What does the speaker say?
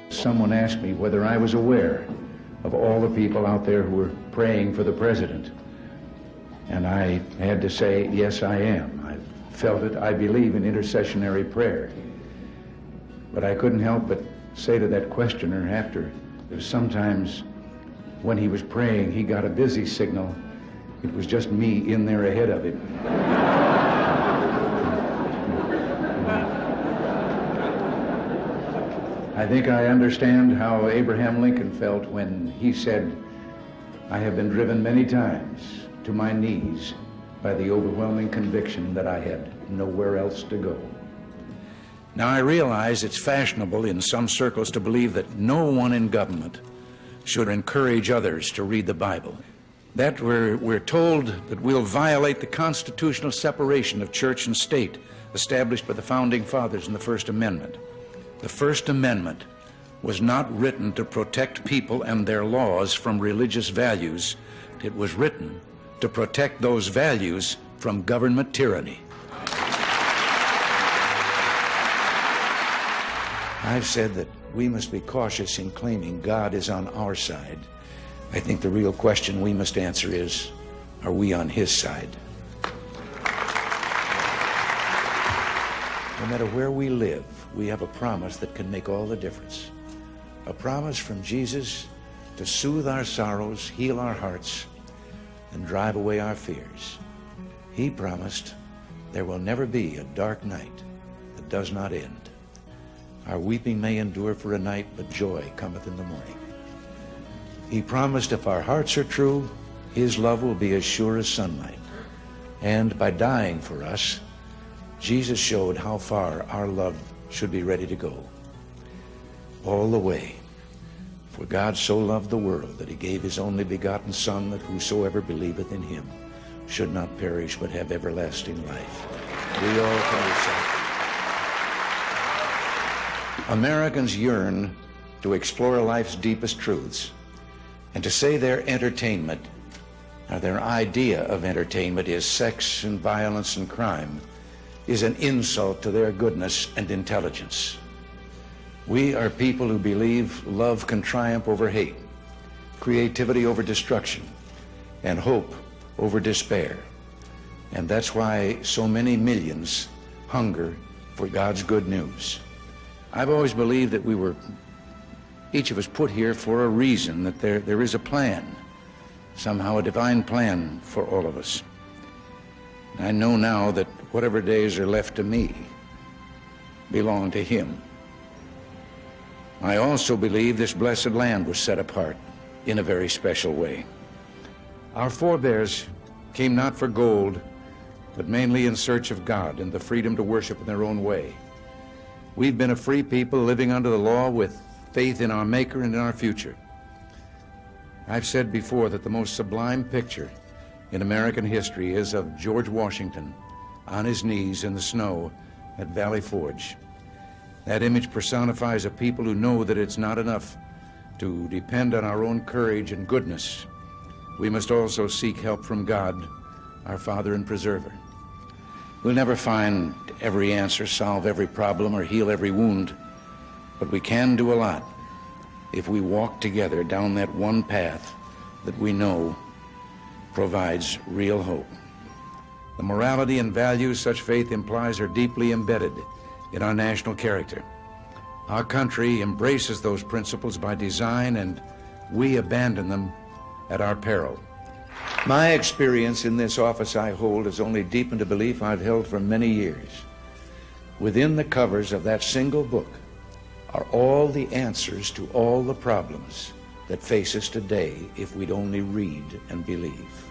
Someone asked me whether I was aware of all the people out there who were praying for the president. And I had to say, yes, I am. I felt it. I believe in intercessionary prayer. But I couldn't help but say to that questioner after, that sometimes when he was praying, he got a busy signal. It was just me in there ahead of him. I think I understand how Abraham Lincoln felt when he said, I have been driven many times to my knees by the overwhelming conviction that I had nowhere else to go. Now, I realize it's fashionable in some circles to believe that no one in government should encourage others to read the Bible. That we're told that we'll violate the constitutional separation of church and state established by the Founding Fathers in the First Amendment. The First Amendment was not written to protect people and their laws from religious values. It was written to protect those values from government tyranny. I've said that we must be cautious in claiming God is on our side. I think the real question we must answer is, are we on His side? No matter where we live, we have a promise that can make all the difference. A promise from Jesus to soothe our sorrows, heal our hearts, and drive away our fears. He promised there will never be a dark night that does not end. Our weeping may endure for a night, but joy cometh in the morning. He promised if our hearts are true, His love will be as sure as sunlight. And by dying for us, Jesus showed how far our love should be ready to go. All the way. For God so loved the world that He gave His only begotten Son, that whosoever believeth in Him should not perish but have everlasting life. We all can recite. Americans yearn to explore life's deepest truths, and to say their entertainment, or their idea of entertainment, is sex and violence and crime, is an insult to their goodness and intelligence. We are people who believe love can triumph over hate, creativity over destruction, and hope over despair. And that's why so many millions hunger for God's good news. I've always believed that we were, each of us, put here for a reason, that there is a plan, somehow a divine plan for all of us. I know now that whatever days are left to me belong to Him. I also believe this blessed land was set apart in a very special way. Our forebears came not for gold, but mainly in search of God and the freedom to worship in their own way. We've been a free people living under the law with faith in our Maker and in our future. I've said before that the most sublime picture in American history is of George Washington on his knees in the snow at Valley Forge. That image personifies a people who know that it's not enough to depend on our own courage and goodness. We must also seek help from God, our Father and Preserver. We'll never find every answer, solve every problem, or heal every wound, but we can do a lot if we walk together down that one path that we know provides real hope. The morality and values such faith implies are deeply embedded in our national character. Our country embraces those principles by design, and we abandon them at our peril. My experience in this office I hold has only deepened a belief I've held for many years. Within the covers of that single book are all the answers to all the problems that face us today if we'd only read and believe.